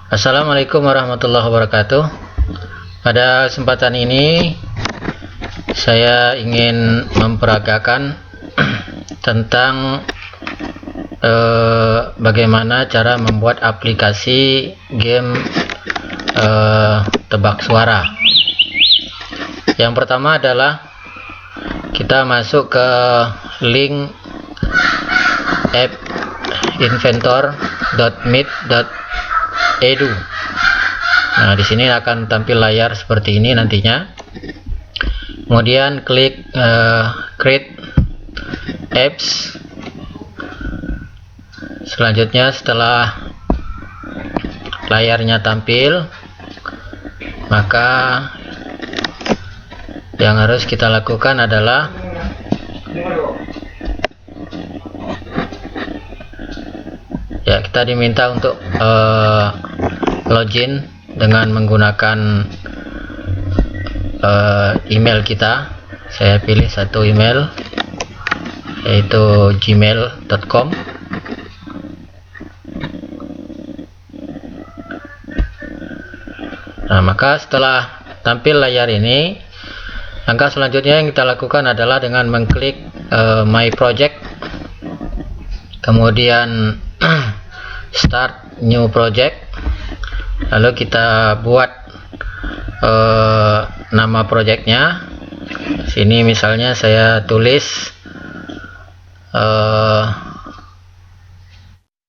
Assalamualaikum warahmatullahi wabarakatuh. Pada kesempatan ini saya ingin memperagakan tentang bagaimana cara membuat aplikasi game tebak suara. Yang pertama adalah kita masuk ke link appinventor.meet.edu. Nah, di sini akan tampil layar seperti ini nantinya. Kemudian klik create apps. Selanjutnya setelah layarnya tampil, maka yang harus kita lakukan adalah kita diminta untuk login dengan menggunakan email kita. Saya pilih satu email, yaitu gmail.com. Nah, maka setelah tampil layar ini, langkah selanjutnya yang kita lakukan adalah dengan mengklik my project, kemudian start new project, lalu kita buat nama projectnya. Sini misalnya saya tulis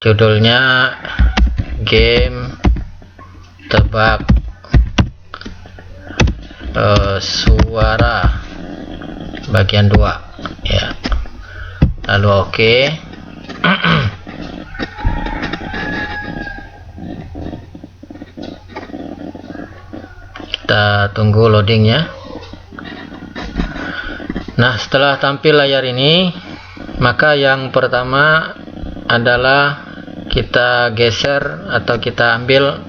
judulnya game tebak suara bagian 2 ya, lalu oke. Kita tunggu loadingnya. Nah, setelah tampil layar ini, maka yang pertama adalah kita geser atau kita ambil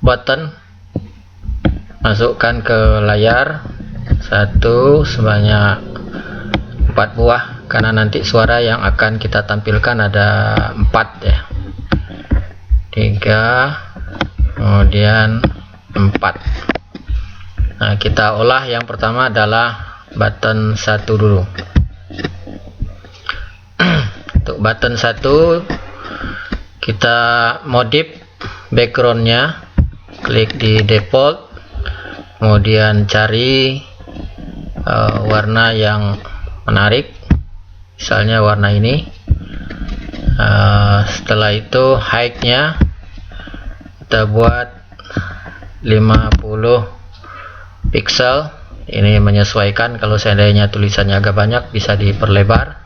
button, masukkan ke layar satu sebanyak 4 buah, karena nanti suara yang akan kita tampilkan ada 4 ya, 3 kemudian 4. Nah, kita olah yang pertama adalah button 1 dulu. Untuk button 1 kita modif backgroundnya, klik di default, kemudian cari warna yang menarik, misalnya warna ini. Setelah itu height-nya kita buat 50 pixel. Ini menyesuaikan, kalau seandainya tulisannya agak banyak bisa diperlebar.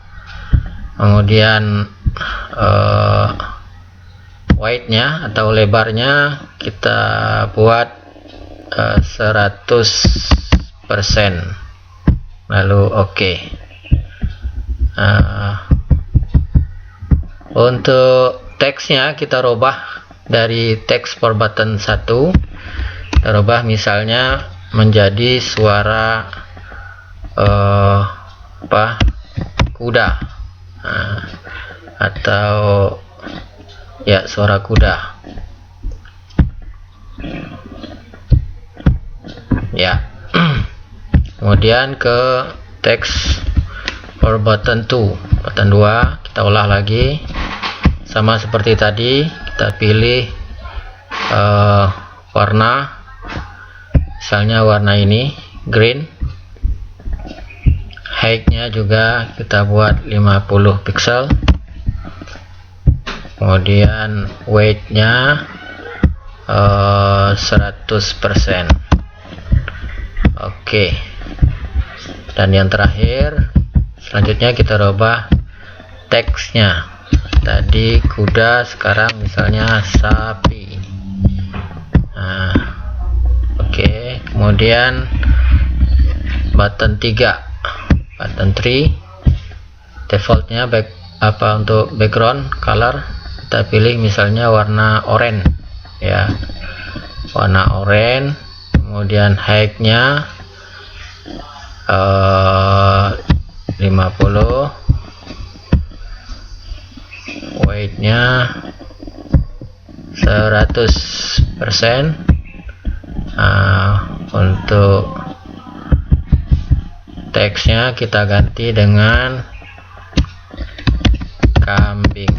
Kemudian width-nya atau lebarnya kita buat 100%, lalu oke. Untuk teksnya kita rubah dari teks for button 1, kita rubah misalnya menjadi suara kuda, atau ya suara kuda ya. Kemudian ke teks for button 2 kita olah lagi sama seperti tadi. Kita pilih warna, misalnya warna ini green. Height-nya juga kita buat 50 pixel. Kemudian weight-nya 100%. Oke. Dan yang terakhir, selanjutnya kita rubah teksnya. Tadi kuda, sekarang misalnya sapi. Nah, oke. Kemudian button 3, defaultnya untuk background color kita pilih misalnya warna oranye ya, warna oranye. Kemudian height-nya 50, weight-nya 100%. Untuk teksnya kita ganti dengan kambing.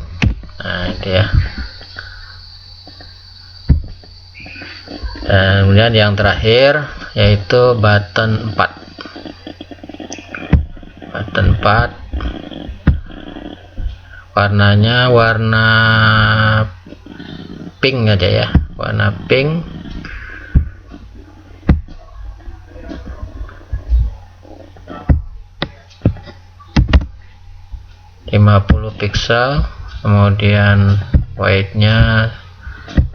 Nah, itu ya. Dan kemudian yang terakhir yaitu button 4. Button 4 warnanya warna pink aja ya, warna pink. Pixel, kemudian white-nya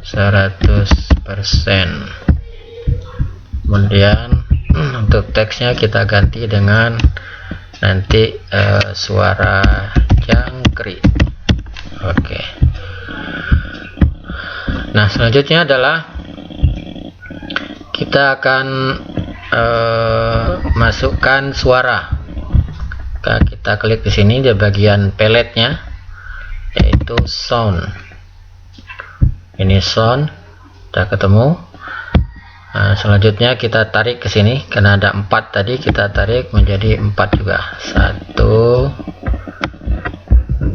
100%. Kemudian untuk teksnya kita ganti dengan nanti suara jangkrik. Oke. Nah, selanjutnya adalah kita akan masukkan suara. Kita klik di sini di bagian paletnya, yaitu sound. Ini sound, sudah ketemu. Nah, selanjutnya kita tarik ke sini karena ada 4 tadi, kita tarik menjadi 4 juga. 1, 2,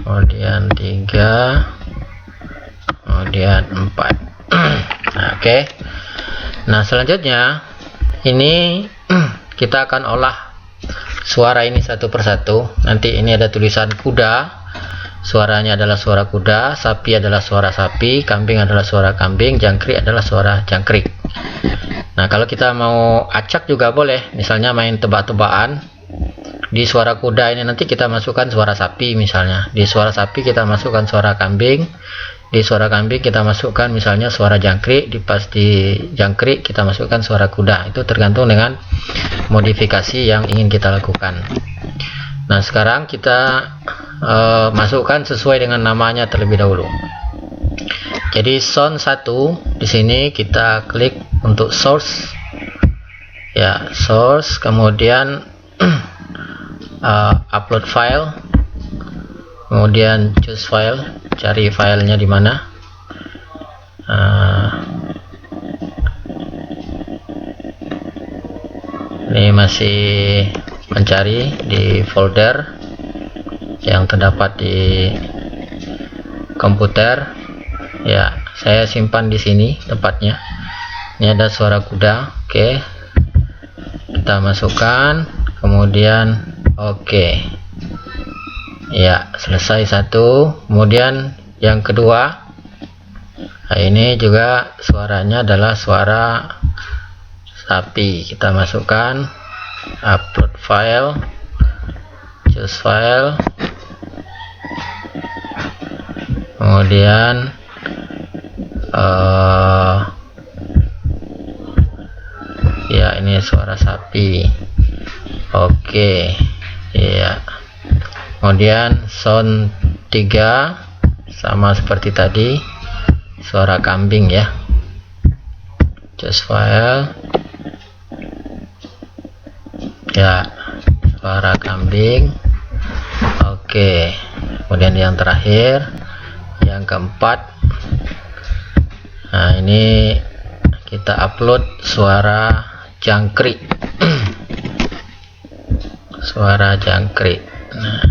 kemudian 3, kemudian 4. Nah, oke. Nah, selanjutnya ini kita akan olah suara ini satu persatu. Nanti ini ada tulisan kuda, suaranya adalah suara kuda, sapi adalah suara sapi, kambing adalah suara kambing, jangkrik adalah suara jangkrik. Nah, kalau kita mau acak juga boleh, misalnya main tebak-tebakan. Di suara kuda ini nanti kita masukkan suara sapi misalnya, di suara sapi kita masukkan suara kambing, di suara kambing kita masukkan misalnya suara jangkrik, di jangkrik kita masukkan suara kuda. Itu tergantung dengan modifikasi yang ingin kita lakukan. Nah, sekarang kita masukkan sesuai dengan namanya terlebih dahulu. Jadi sound 1 di sini kita klik untuk source ya, source, kemudian upload file, kemudian choose file, cari filenya di mana. Ini masih mencari di folder yang terdapat di komputer ya. Saya simpan di sini tempatnya. Ini ada suara kuda. Oke, kita masukkan, kemudian oke ya, selesai satu. Kemudian yang kedua, nah ini juga suaranya adalah suara sapi. Kita masukkan, upload file, choose file, kemudian ya, ini suara sapi. Oke ya. Kemudian sound 3 sama seperti tadi, suara kambing ya, choose file ya, suara kambing. Oke. Kemudian yang terakhir, yang keempat, nah ini kita upload suara jangkrik. Suara jangkrik. Nah,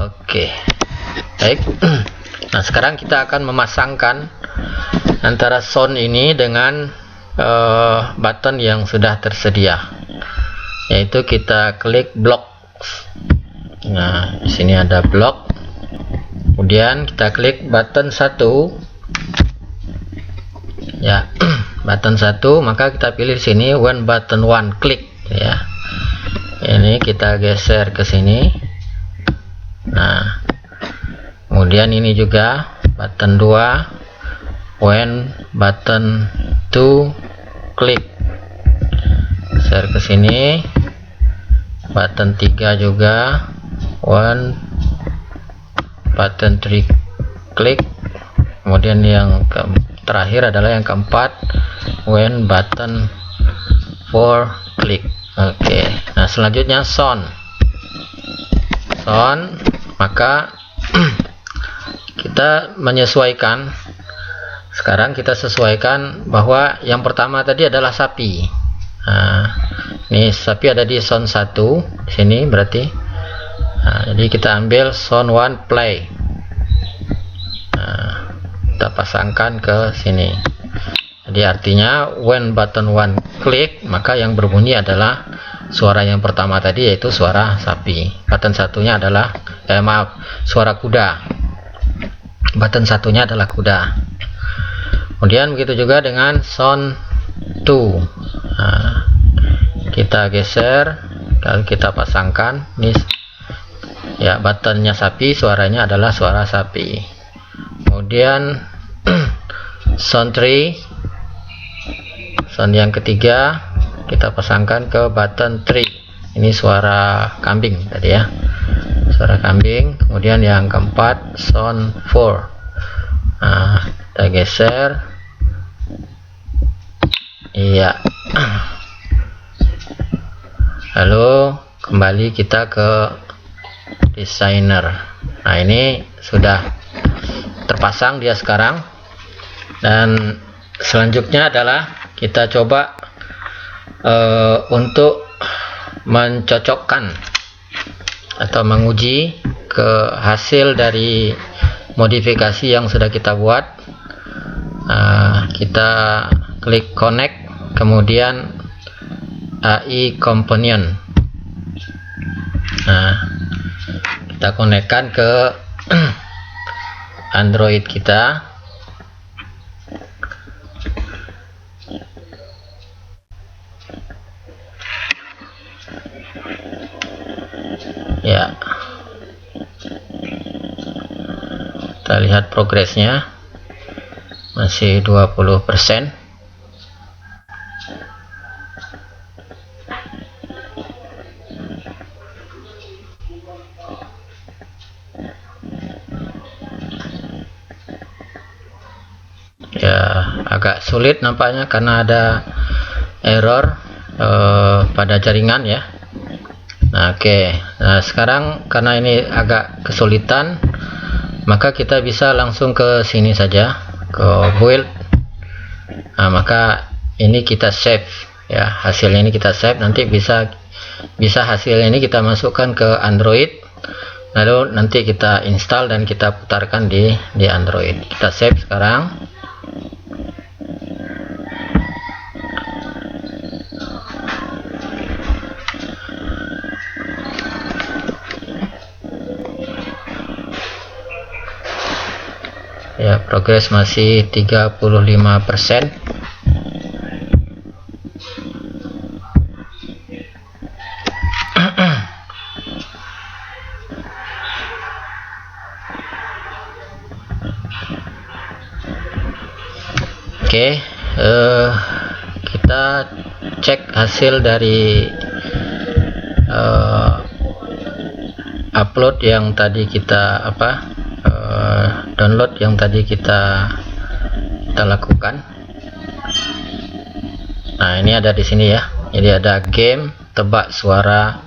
oke, baik. Nah, sekarang kita akan memasangkan antara sound ini dengan button yang sudah tersedia, yaitu kita klik blok. Nah, di sini ada blok, kemudian kita klik button 1 ya, button 1, maka kita pilih di sini when button 1 klik ya. Ini kita geser ke sini. Nah, kemudian ini juga button 2 when button 2 klik, geser ke sini. Button 3 juga when button 3 klik. Kemudian yang terakhir adalah yang keempat, when button 4 klik. Oke. Nah, selanjutnya sound, maka kita menyesuaikan. Sekarang kita sesuaikan bahwa yang pertama tadi adalah sapi. Nah, ini sapi ada di sound 1 di sini berarti. Nah, jadi kita ambil sound 1 play. Nah, kita pasangkan ke sini. Jadi artinya when button 1 klik, maka yang berbunyi adalah suara yang pertama tadi, yaitu suara sapi. Button satunya adalah suara kuda. Button satunya adalah kuda. Kemudian begitu juga dengan sound 2. Nah, kita geser, lalu kita pasangkan. Ini ya, buttonnya sapi, suaranya adalah suara sapi. Kemudian sound 3, sound yang ketiga kita pasangkan ke button 3. Ini suara kambing tadi ya, suara kambing. Kemudian yang keempat sound 4. Nah, kita geser. Iya. Lalu kembali kita ke designer. Nah, ini sudah terpasang dia sekarang, dan selanjutnya adalah kita coba untuk mencocokkan atau menguji ke hasil dari modifikasi yang sudah kita buat. Kita klik connect, kemudian AI Companion. Nah, kita konekkan ke Android kita. Ya, kita lihat progresnya masih 20%. Ya, agak sulit nampaknya karena ada error pada jaringan ya. Nah, oke. Nah, sekarang karena ini agak kesulitan, maka kita bisa langsung ke sini saja, ke build. Nah, maka ini kita save ya, hasilnya ini kita save. Nanti bisa hasil ini kita masukkan ke Android, lalu nanti kita install dan kita putarkan di Android. Kita save sekarang. Ya, progres masih 35%. Oke, kita cek hasil dari upload yang tadi kita download yang tadi kita lakukan. Nah, ini ada di sini ya. Jadi ada game tebak suara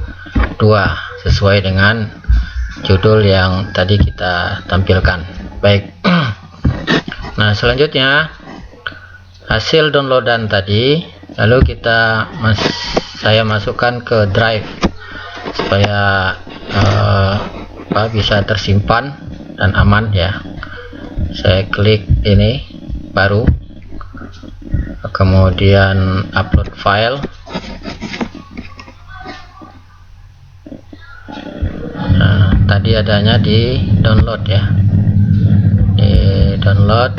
2 sesuai dengan judul yang tadi kita tampilkan. Baik. Nah, selanjutnya hasil downloadan tadi, lalu saya masukkan ke drive supaya bisa tersimpan dan aman ya. Saya klik ini baru, kemudian upload file. Nah, tadi adanya di download ya, di download.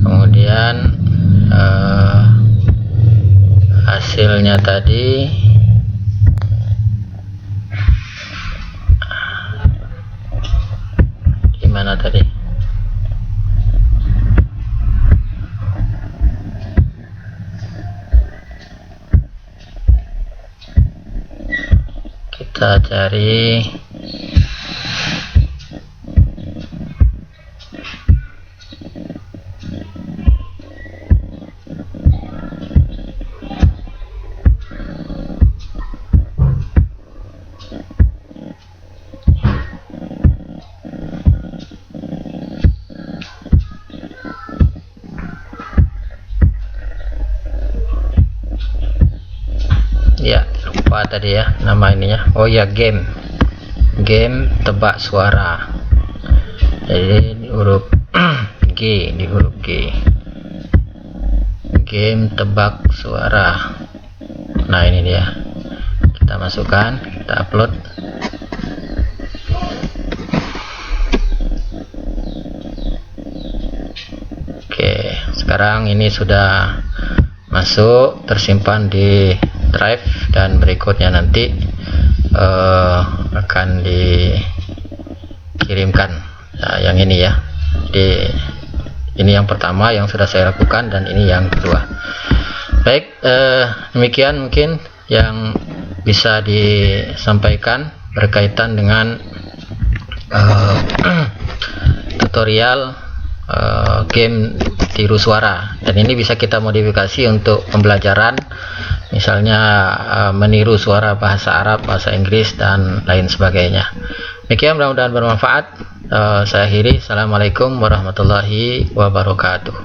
Kemudian hasilnya tadi gimana tadi? Kita cari. tadi ya nama ininya? Oh ya, game tebak suara. Jadi di huruf G, game tebak suara. Nah ini dia, kita masukkan, kita upload. Oke, sekarang ini sudah masuk, tersimpan di drive, dan berikutnya nanti akan dikirimkan. Nah, yang ini ya, jadi ini yang pertama yang sudah saya lakukan, dan ini yang kedua. Baik, demikian mungkin yang bisa disampaikan berkaitan dengan tutorial game tiru suara, dan ini bisa kita modifikasi untuk pembelajaran, misalnya meniru suara bahasa Arab, bahasa Inggris, dan lain sebagainya. Demikian, mudah-mudahan bermanfaat. Saya akhiri. Assalamualaikum warahmatullahi wabarakatuh.